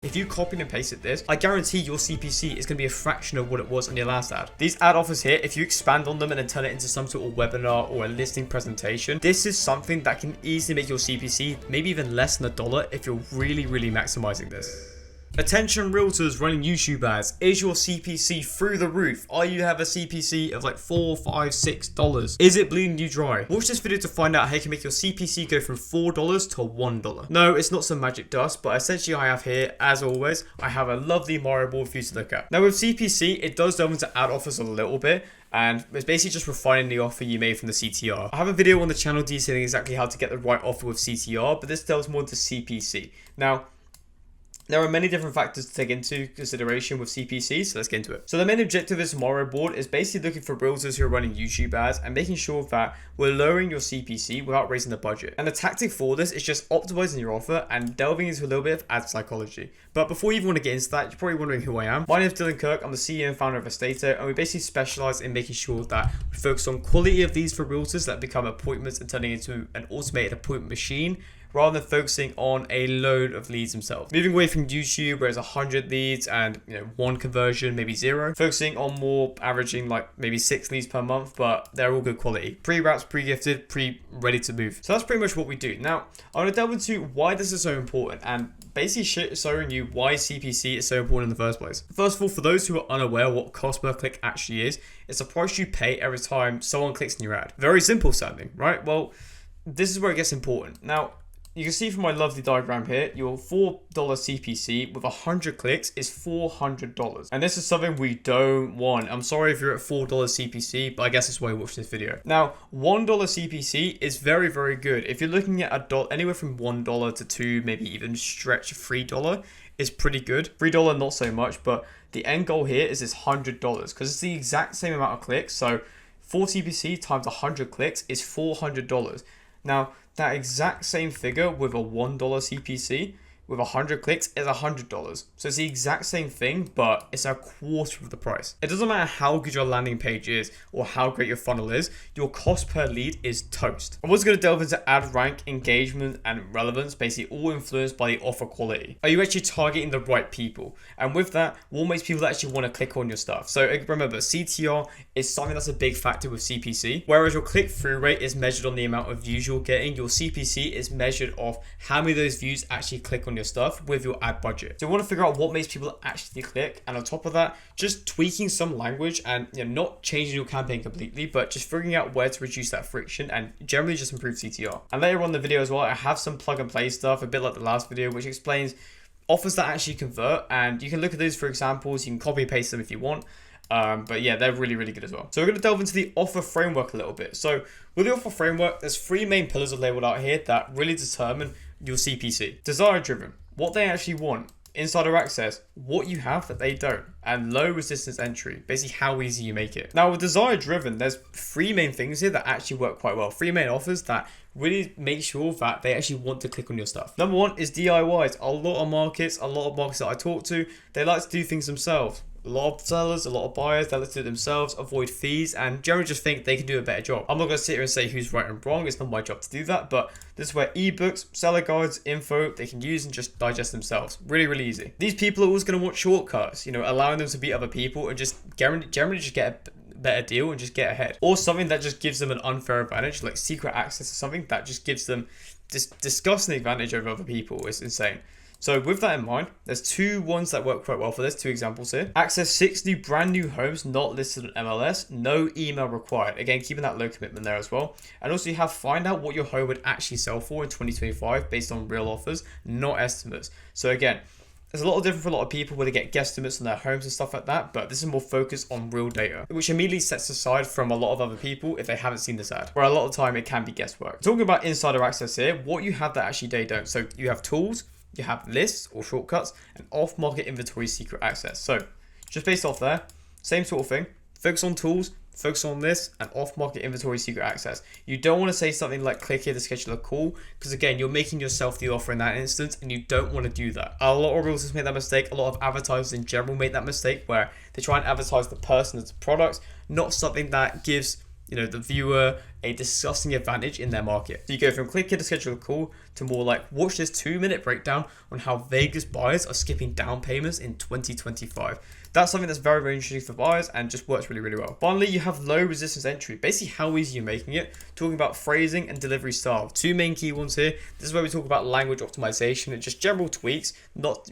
if you copied and pasted this, I guarantee your CPC is going to be a fraction of what it was on your last ad. These ad offers here, if you expand on them and then turn it into some sort of webinar or a listing presentation, this is something that can easily make your CPC maybe even less than $1 if you're really maximizing this. Attention realtors running YouTube ads. Is your CPC through the roof? Are you have a CPC of like $4, $5, $6? Is it bleeding you dry? Watch this video to find out how you can make your CPC go from $4 to $1. No, it's not some magic dust, but essentially I have here, as always, I have a lovely Mario board for you to look at. Now with CPC, it does delve into ad offers a little bit, and it's basically just refining the offer you made from the CTR. I have a video on the channel detailing exactly how to get the right offer with CTR, but this delves more into CPC. Now, there are many different factors to take into consideration with CPC, so let's get into it. So the main objective of this Mario board is basically looking for realtors who are running YouTube ads and making sure that we're lowering your CPC without raising the budget. And the tactic for this is just optimizing your offer and delving into a little bit of ad psychology. But before you even want to get into that, you're probably wondering who I am. My name is Dylan Kirk. I'm the CEO and founder of Estato, and we basically specialize in making sure that we focus on quality of leads for realtors that become appointments and turning into an automated appointment machine, rather than focusing on a load of leads themselves. Moving away from YouTube, where it's 100 leads and 1 conversion, maybe 0. Focusing on more averaging like maybe 6 leads per month, but they're all good quality. Pre-wraps, pre-gifted, ready to move. So that's pretty much what we do. Now, I want to delve into why this is so important and basically showing you why CPC is so important in the first place. First of all, for those who are unaware what cost per click actually is, it's the price you pay every time someone clicks in your ad. Very simple sounding, right? Well, this is where it gets important. Now, you can see from my lovely diagram here, your $4 CPC with 100 clicks is $400. And this is something we don't want. I'm sorry if you're at $4 CPC, but I guess that's why you watch this video. Now, $1 CPC is very good. If you're looking at anywhere from $1 to $2, maybe even stretch $3 is pretty good. $3 not so much, but the end goal here is this $100 because it's the exact same amount of clicks. So 4 CPC times 100 clicks is $400. Now, that exact same figure with a $1 CPC with 100 clicks is $100. So it's the exact same thing, but it's a quarter of the price. It doesn't matter how good your landing page is or how great your funnel is, your cost per lead is toast. I'm also going to delve into ad rank, engagement, and relevance, basically all influenced by the offer quality. Are you actually targeting the right people? And with that, what makes people actually want to click on your stuff? So remember, CTR is something that's a big factor with CPC. Whereas your click-through rate is measured on the amount of views you're getting, your CPC is measured off how many of those views actually click on your stuff with your ad budget. So you want to figure out what makes people actually click, and on top of that, just tweaking some language and not changing your campaign completely, but just figuring out where to reduce that friction and generally just improve CTR. And later on in the video as well, I have some plug and play stuff, a bit like the last video, which explains offers that actually convert, and you can look at those for examples. You can copy and paste them if you want. But yeah, they're really good as well. So we're going to delve into the offer framework a little bit. So with the offer framework, there's 3 main pillars labeled out here that really determine your CPC. Desire driven, what they actually want. Insider access, what you have that they don't. And low resistance entry, basically how easy you make it. Now with desire driven, there's 3 main things here that actually work quite well. 3 main offers that really make sure that they actually want to click on your stuff. Number 1 is DIYs. A lot of markets that I talk to, they like to do things themselves. A lot of sellers, a lot of buyers, they like to do it themselves, avoid fees, and generally just think they can do a better job. I'm not going to sit here and say who's right and wrong. It's not my job to do that, but this is where ebooks, seller guides, info, they can use and just digest themselves. Really easy. These people are always going to want shortcuts, allowing them to beat other people and just generally just get a better deal and just get ahead. Or something that just gives them an unfair advantage, like secret access to something that just gives them this disgusting advantage over other people. It's insane. So with that in mind, there's 2 ones that work quite well for this, 2 examples here. Access 60 brand new homes not listed on MLS, no email required. Again, keeping that low commitment there as well. And also you have find out what your home would actually sell for in 2025 based on real offers, not estimates. So again, there's a lot of different for a lot of people where they get guesstimates on their homes and stuff like that, but this is more focused on real data, which immediately sets aside from a lot of other people if they haven't seen this ad, where a lot of the time it can be guesswork. Talking about insider access here, what you have that actually they don't. So you have tools, you have lists or shortcuts, and off-market inventory secret access. So just based off there, same sort of thing. Focus on tools, focus on this, and off-market inventory secret access. You don't want to say something like click here to schedule a call, because again, you're making yourself the offer in that instance, and you don't want to do that. A lot of realtors make that mistake. A lot of advertisers in general make that mistake where they try and advertise the person as the product, not something that gives the viewer a disgusting advantage in their market. So you go from click here to schedule a call to more like watch this 2-minute breakdown on how Vegas buyers are skipping down payments in 2025. That's something that's very, very interesting for buyers and just works really, really well. Finally, you have low resistance entry. Basically, how easy you're making it. Talking about phrasing and delivery style. Two main key ones here. This is where we talk about language optimization and just general tweaks, not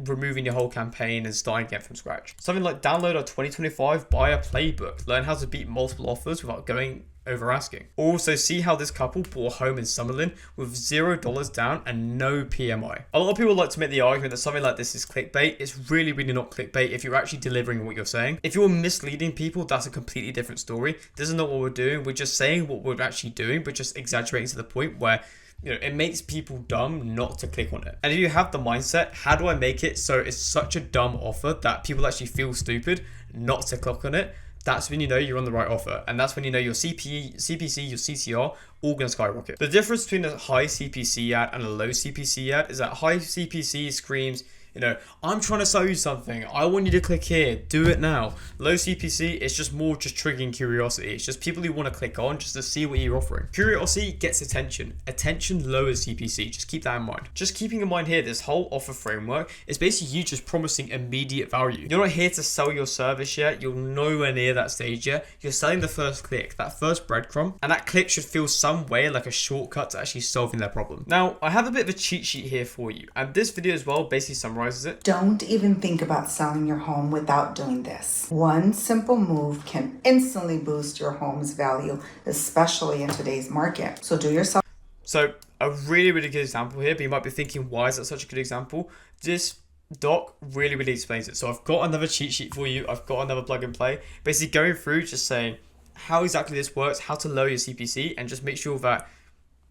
removing your whole campaign and starting again from scratch. Something like download our 2025 buyer playbook. Learn how to beat multiple offers without going over asking. Also, see how this couple bought a home in Summerlin with $0 down and no PMI. A lot of people like to make the argument that something like this is clickbait. It's really, really not clickbait if you're actually delivering what you're saying. If you're misleading people, that's a completely different story. This is not what we're doing. We're just saying what we're actually doing, but just exaggerating to the point where it makes people dumb not to click on it. And if you have the mindset, how do I make it so it's such a dumb offer that people actually feel stupid not to click on it? That's when you know you're on the right offer. And that's when you know your CPC, your CTR, all gonna skyrocket. The difference between a high CPC ad and a low CPC ad is that high CPC screams, I'm trying to sell you something. I want you to click here. Do it now. Low CPC, it's just more just triggering curiosity. It's just people who want to click on just to see what you're offering. Curiosity gets attention. Attention lowers CPC. Just keep that in mind. Just keeping in mind here, this whole offer framework is basically you just promising immediate value. You're not here to sell your service yet. You're nowhere near that stage yet. You're selling the first click, that first breadcrumb, and that click should feel some way like a shortcut to actually solving their problem. Now, I have a bit of a cheat sheet here for you, and this video as well basically summarizes it. Don't even think about selling your home without doing this. One simple move can instantly boost your home's value, especially in today's market. So do yourself. So a really, really good example here, but you might be thinking, why is that such a good example? This doc really, really explains it. So I've got another cheat sheet for you. I've got another plug and play. Basically going through just saying how exactly this works, how to lower your CPC, and just make sure that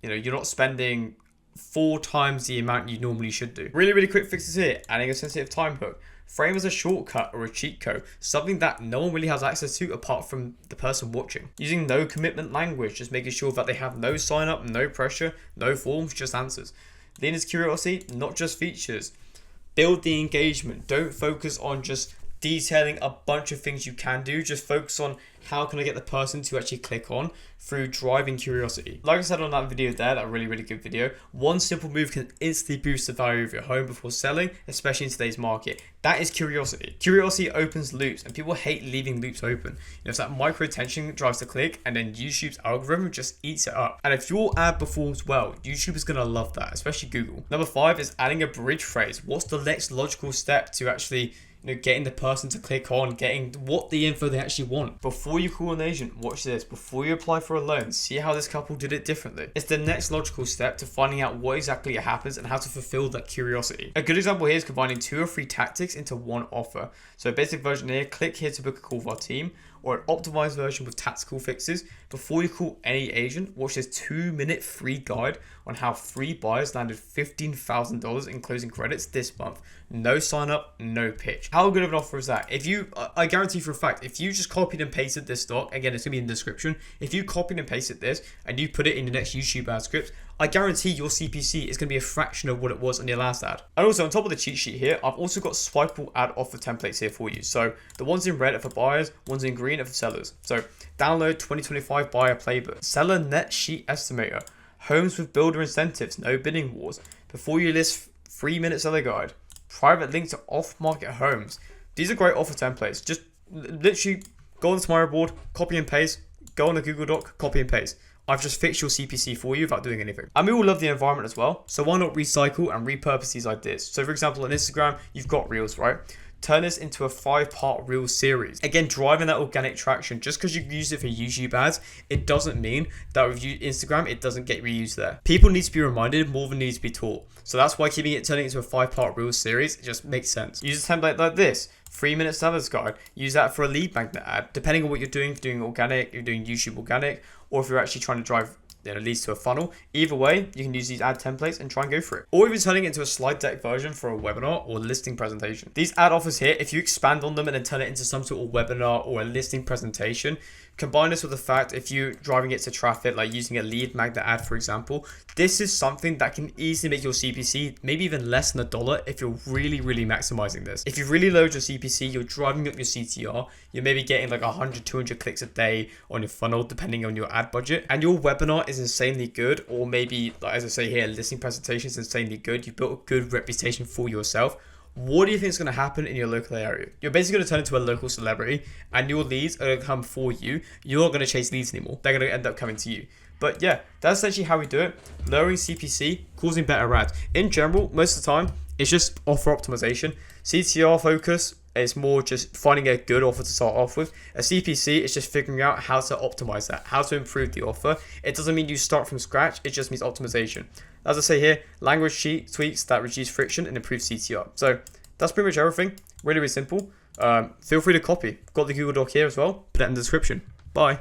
you're not spending 4 times the amount you normally should do. Really, really quick fixes here. Adding a sensitive time hook. Frame as a shortcut or a cheat code. Something that no one really has access to apart from the person watching. Using no commitment language. Just making sure that they have no sign up, no pressure, no forms, just answers. Lean as curiosity, not just features. Build the engagement. Don't focus on just detailing a bunch of things you can do. Just focus on how can I get the person to actually click on through driving curiosity. Like I said on that video there, that really, really good video, one simple move can instantly boost the value of your home before selling, especially in today's market. That is curiosity. Curiosity opens loops, and people hate leaving loops open. It's that micro attention drives the click, and then YouTube's algorithm just eats it up. And if your ad performs well, YouTube is gonna love that, especially Google. Number 5 is adding a bridge phrase. What's the next logical step to actually getting the person to click on, getting what the info they actually want. Before you call an agent, watch this. Before you apply for a loan, see how this couple did it differently. It's the next logical step to finding out what exactly happens and how to fulfill that curiosity. A good example here is combining 2 or 3 tactics into one offer. So a basic version here, click here to book a call with our team, or an optimized version with tactical fixes. Before you call any agent, watch this 2-minute free guide on how 3 buyers landed $15,000 in closing credits this month. No sign up, no pitch. How good of an offer is that? I guarantee for a fact, if you just copied and pasted this doc, again, it's gonna be in the description. If you copied and pasted this and you put it in your next YouTube ad script, I guarantee your CPC is going to be a fraction of what it was on your last ad. And also on top of the cheat sheet here, I've also got swipeable ad offer templates here for you. So the ones in red are for buyers, ones in green are for sellers. So download 2025 buyer playbook, seller net sheet estimator, homes with builder incentives, no bidding wars, before you list 3-minute seller guide, private link to off-market homes. These are great offer templates. Just literally go on the Tomorrow board, copy and paste, go on the Google Doc, copy and paste. I've just fixed your CPC for you without doing anything. And we all love the environment as well. So why not recycle and repurpose these ideas? So for example, on Instagram, you've got Reels, right? Turn this into a 5-part Reels series. Again, driving that organic traction. Just because you use it for YouTube ads, it doesn't mean that with Instagram, it doesn't get reused there. People need to be reminded more than need to be taught. So that's why turning it into a 5-part Reels series, it just makes sense. Use a template like this. 3-minute seller's guide. Use that for a lead magnet ad. Depending on what you're doing, if you're doing organic, you're doing YouTube organic, or if you're actually trying to drive leads to a funnel. Either way, you can use these ad templates and try and go for it. Or even turning it into a slide deck version for a webinar or listing presentation. These ad offers here, if you expand on them and then turn it into some sort of webinar or a listing presentation, combine this with the fact if you're driving it to traffic, like using a lead magnet ad, for example, this is something that can easily make your CPC maybe even less than $1 if you're really maximizing this. If you really load your CPC, you're driving up your CTR, you're maybe getting like 100, 200 clicks a day on your funnel, depending on your ad budget, and your webinar is insanely good, or maybe, like as I say here, listing presentation is insanely good, you built a good reputation for yourself. What do you think is going to happen in your local area? You're basically going to turn into a local celebrity, and your leads are going to come for you. You're not going to chase leads anymore. They're going to end up coming to you. But yeah, that's essentially how we do it. Lowering CPC, causing better ads. In general, most of the time, it's just offer optimization. CTR focus is more just finding a good offer to start off with. A CPC is just figuring out how to optimize that, how to improve the offer. It doesn't mean you start from scratch. It just means optimization. As I say here, language tweaks that reduce friction and improve CTR. So that's pretty much everything. Really simple. Feel free to copy. Got the Google Doc here as well. Put it in the description. Bye.